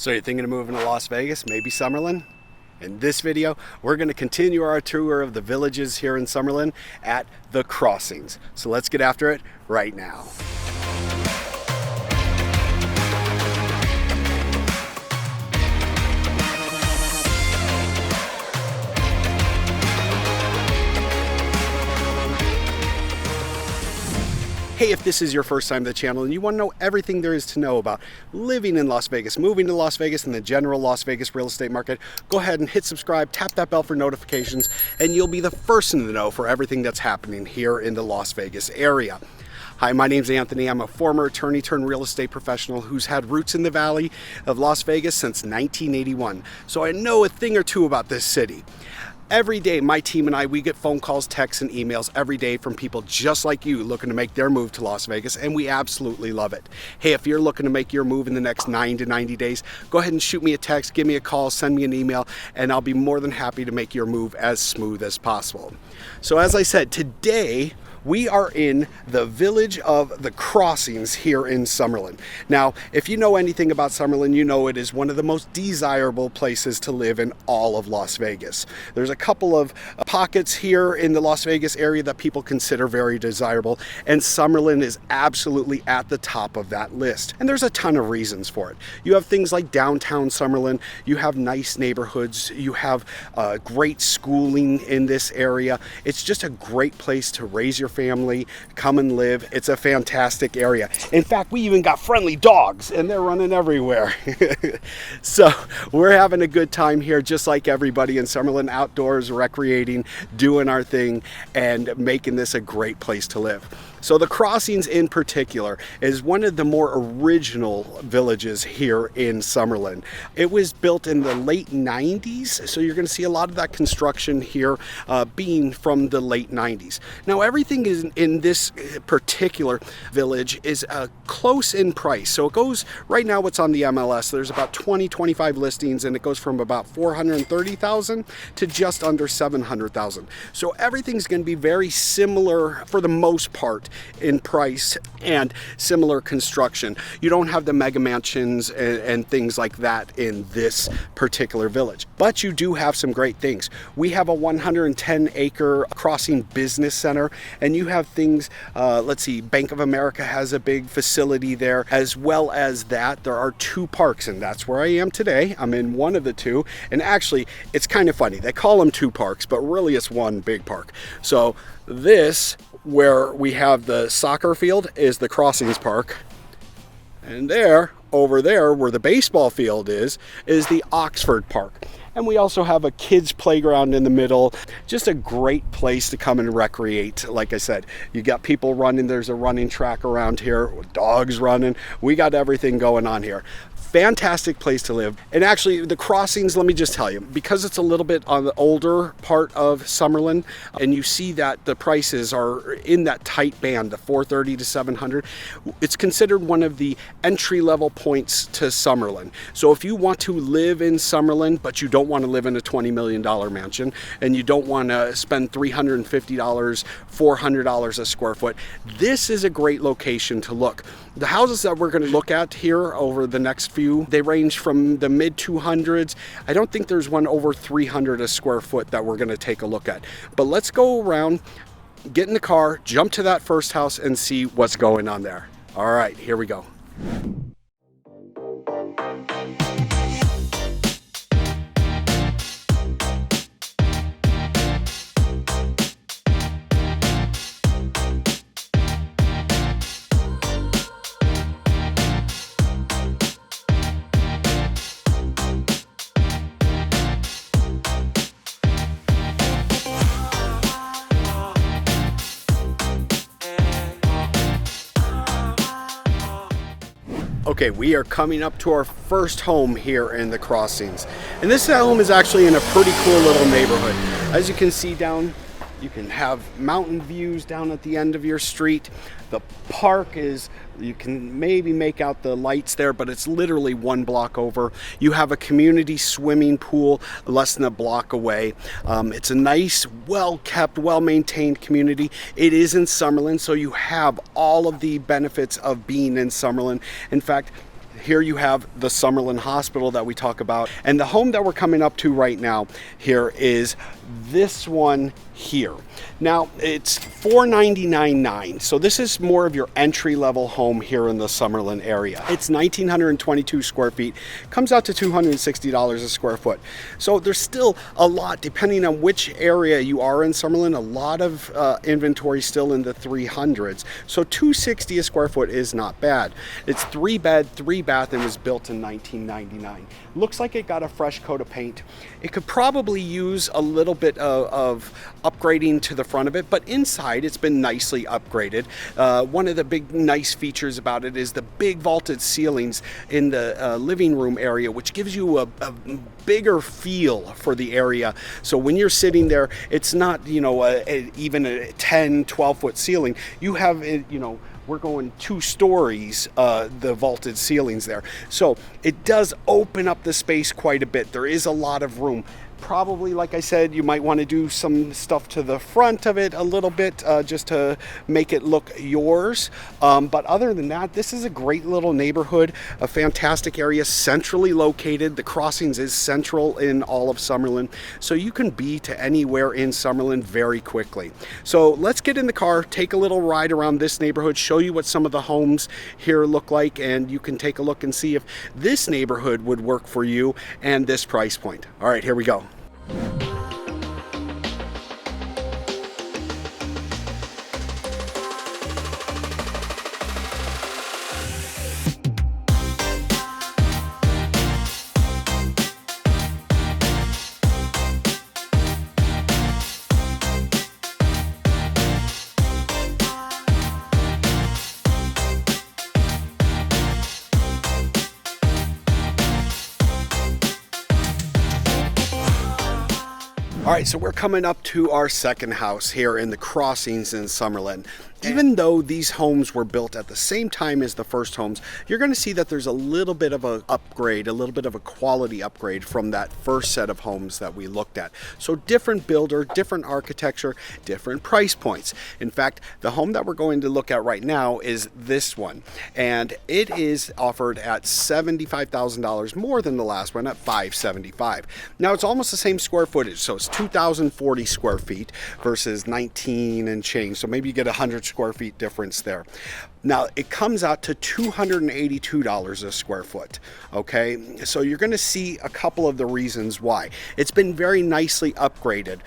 So you're thinking of moving to Las Vegas, maybe Summerlin? In this video, we're going to continue our tour of the villages here in Summerlin at The Crossings. So let's get after it right now. Hey, if this is your first time to the channel and you want to know everything there is to know about living in Las Vegas, moving to Las Vegas and the general Las Vegas real estate market, go ahead and hit subscribe, tap that bell for notifications, and you'll be the first to know for everything that's happening here in the Las Vegas area. Hi, my name's Anthony. I'm a former attorney turned real estate professional who's had roots in the Valley of Las Vegas since 1981. So I know a thing or two about this city. Every day, my team and I, we get phone calls, texts, and emails every day from people just like you looking to make their move to Las Vegas, and we absolutely love it. Hey, if you're looking to make your move in the next 9 to 90 days, go ahead and shoot me a text, give me a call, send me an email, and I'll be more than happy to make your move as smooth as possible. So as I said, today, we are in the village of The Crossings here in Summerlin. Now, if you know anything about Summerlin, you know it is one of the most desirable places to live in all of Las Vegas. There's a couple of pockets here in the Las Vegas area that people consider very desirable, and Summerlin is absolutely at the top of that list. And there's a ton of reasons for it. You have things like downtown Summerlin, you have nice neighborhoods, you have great schooling in this area. It's just a great place to raise your family, come and live. It's a fantastic area. In fact, we even got friendly dogs and they're running everywhere. So we're having a good time here, just like everybody in Summerlin, outdoors, recreating, doing our thing, and making this a great place to live. So The Crossings in particular is one of the more original villages here in Summerlin. It was built in the late 90s, so you're going to see a lot of that construction here being from the late 90s. Now everything is in this particular village is close in price. So it goes, right now what's on the MLS, there's about 25 listings, and it goes from about 430,000 to just under 700,000. So everything's going to be very similar for the most part in price and similar construction. You don't have the mega mansions and things like that in this particular village, but you do have some great things. We have a 110-acre Crossing Business Center, and you have things, let's see, Bank of America has a big facility there. As well as that, there are 2 parks, and that's where I am today. I'm in one of the 2, and actually it's kind of funny. They call them 2 parks, but really it's one big park. So this, where we have the soccer field, is the Crossings Park, and there, over there where the baseball field is the Oxford Park. And we also have a kids playground in the middle. Just a great place to come and recreate. Like I said, you got people running, there's a running track around here, dogs running, we got everything going on here. Fantastic place to live. And actually the Crossings, let me just tell you, because it's a little bit on the older part of Summerlin, and you see that the prices are in that tight band, the 430 to 700, it's considered one of the entry-level points to Summerlin. So if you want to live in Summerlin, but you don't want to live in a $20 million mansion, and you don't want to spend $350, $400 a square foot, this is a great location to look. The houses that we're going to look at here over the next few, they range from the mid 200s. I don't think there's one over 300 a square foot that we're going to take a look at. But let's go around, get in the car, jump to that first house, and see what's going on there. All right, here we go. Okay, we are coming up to our first home here in The Crossings. And this home is actually in a pretty cool little neighborhood. As you can see down, you can have mountain views down at the end of your street. The park is, you can maybe make out the lights there, but it's literally 1 block over. You have a community swimming pool less than a block away. It's a nice, well-kept, well-maintained community. It is in Summerlin, so you have all of the benefits of being in Summerlin. In fact, Here you have the Summerlin Hospital that we talk about. And the home that we're coming up to right now here is this one here. Now it's $499,900. So this is more of your entry-level home here in the Summerlin area. It's 1,922 square feet, comes out to $260 a square foot. So there's still a lot, depending on which area you are in Summerlin, a lot of inventory still in the 300s. So $260 a square foot is not bad. It's 3-bed, 3-bath, and was built in 1999. Looks like it got a fresh coat of paint. It could probably use a little bit of upgrading to the front of it, but inside it's been nicely upgraded. One of the big nice features about it is the big vaulted ceilings in the living room area, which gives you a bigger feel for the area. So when you're sitting there, it's not, you know, even a 10, 12-foot ceiling. You have, you know, we're going 2 stories, the vaulted ceilings there. So it does open up the space quite a bit. There is a lot of room. Probably, like I said, you might want to do some stuff to the front of it a little bit, just to make it look yours. But other than that, this is a great little neighborhood, a fantastic area, centrally located. The Crossings is central in all of Summerlin, so you can be to anywhere in Summerlin very quickly. So let's get in the car, take a little ride around this neighborhood, show you what some of the homes here look like, and you can take a look and see if this neighborhood would work for you and this price point. All right, here we go. All right, so we're coming up to our second house here in the Crossings in Summerlin. Even though these homes were built at the same time as the first homes, you're going to see that there's a little bit of an upgrade, a little bit of a quality upgrade from that first set of homes that we looked at. So different builder, different architecture, different price points. In fact, the home that we're going to look at right now is this one, and it is offered at $75,000 more than the last one at $575,000. Now it's almost the same square footage, so it's 2,040 square feet versus 19 and change. So maybe you get 100 square feet difference there. Now it comes out to $282 a square foot. Okay, so you're going to see a couple of the reasons why. It's been very nicely upgraded.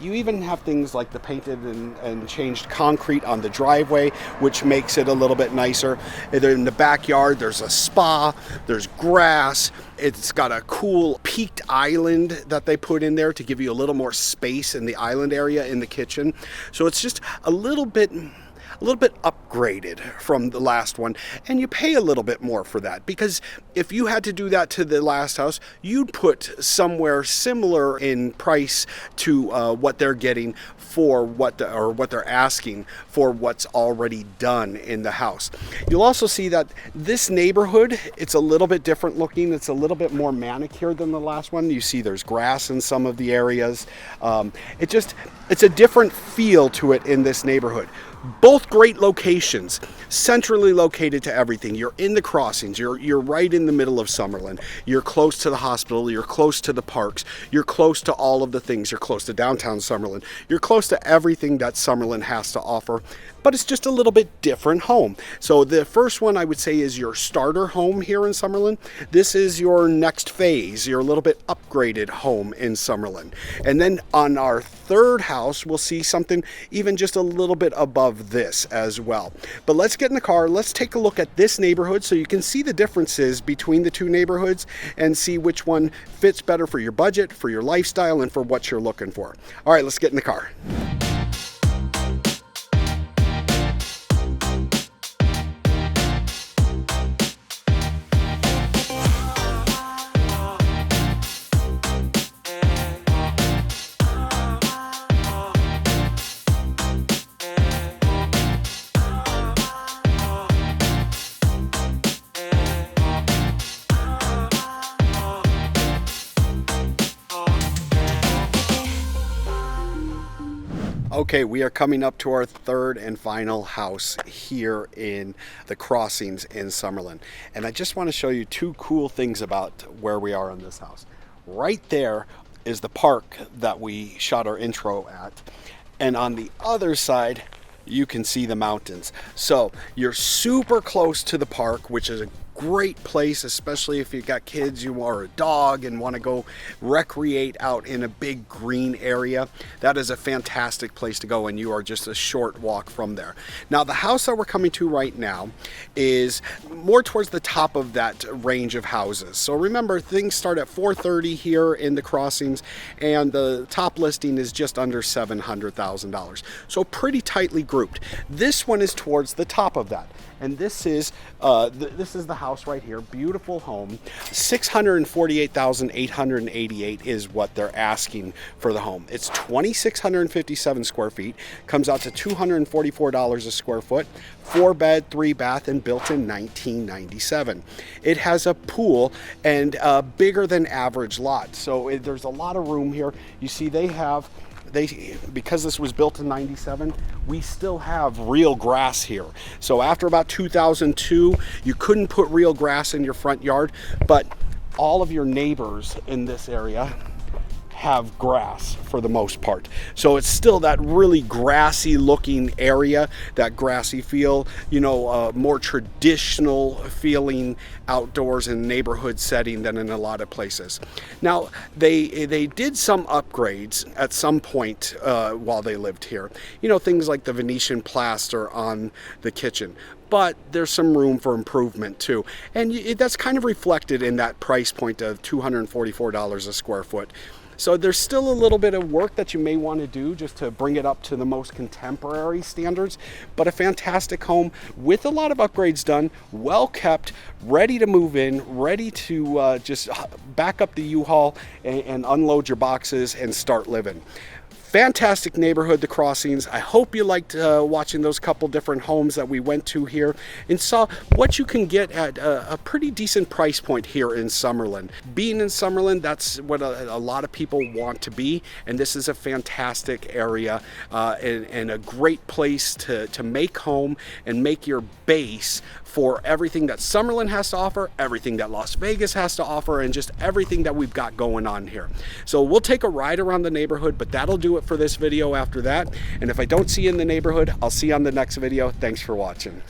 You even have things like the painted and changed concrete on the driveway, which makes it a little bit nicer. In the backyard, there's a spa, there's grass. It's got a cool peaked island that they put in there to give you a little more space in the island area in the kitchen. So it's just a little bit upgraded from the last one, and you pay a little bit more for that, because if you had to do that to the last house, you'd put somewhere similar in price to what they're getting for what they're asking for what's already done in the house. You'll also see that this neighborhood, it's a little bit different looking. It's a little bit more manicured than the last one. You see there's grass in some of the areas. It's a different feel to it in this neighborhood. Both great locations, centrally located to everything. You're in the Crossings, you're right in the middle of Summerlin. You're close to the hospital, you're close to the parks, you're close to all of the things. You're close to downtown Summerlin. You're close to everything that Summerlin has to offer, but it's just a little bit different home. So the first one I would say is your starter home here in Summerlin. This is your next phase, your little bit upgraded home in Summerlin. And then on our third house, we'll see something even just a little bit above this as well. But let's get in the car, let's take a look at this neighborhood so you can see the differences between the two neighborhoods and see which one fits better for your budget, for your lifestyle, and for what you're looking for. All right, let's get in the car. Okay, we are coming up to our third and final house here in the Crossings in Summerlin. And I just want to show you two cool things about where we are in this house. Right there is the park that we shot our intro at. And on the other side, you can see the mountains. So you're super close to the park, which is a great place, especially if you've got kids, you or a dog and want to go recreate out in a big green area. That is a fantastic place to go, and you are just a short walk from there. Now, the house that we're coming to right now is more towards the top of that range of houses. So remember, things start at $430 here in the Crossings, and the top listing is just under $700,000. So pretty tightly grouped. This one is towards the top of that. And this is the house right here. Beautiful home. $648,888 is what they're asking for the home. It's 2,657 square feet. Comes out to $244 a square foot. 4-bed, 3-bath, and built in 1997. It has a pool and a bigger than average lot. So there's a lot of room here. You see, because this was built in 97, we still have real grass here. So after about 2002, you couldn't put real grass in your front yard, but all of your neighbors in this area have grass for the most part. So it's still that really grassy looking area, that grassy feel, more traditional feeling outdoors in neighborhood setting than in a lot of places. Now, they did some upgrades at some point while they lived here. Things like the Venetian plaster on the kitchen. But there's some room for improvement too. And that's kind of reflected in that price point of $244 a square foot. So there's still a little bit of work that you may want to do just to bring it up to the most contemporary standards, but a fantastic home with a lot of upgrades done, well kept, ready to move in, ready to just back up the U-Haul and unload your boxes and start living. Fantastic neighborhood, the Crossings. I hope you liked watching those couple different homes that we went to here and saw what you can get at a pretty decent price point here in Summerlin. Being in Summerlin, that's what a lot of people want to be, and this is a fantastic area and a great place to make home and make your base for everything that Summerlin has to offer, everything that Las Vegas has to offer, and just everything that we've got going on here. So we'll take a ride around the neighborhood, but that'll do it for this video after that. And if I don't see you in the neighborhood, I'll see you on the next video. Thanks for watching.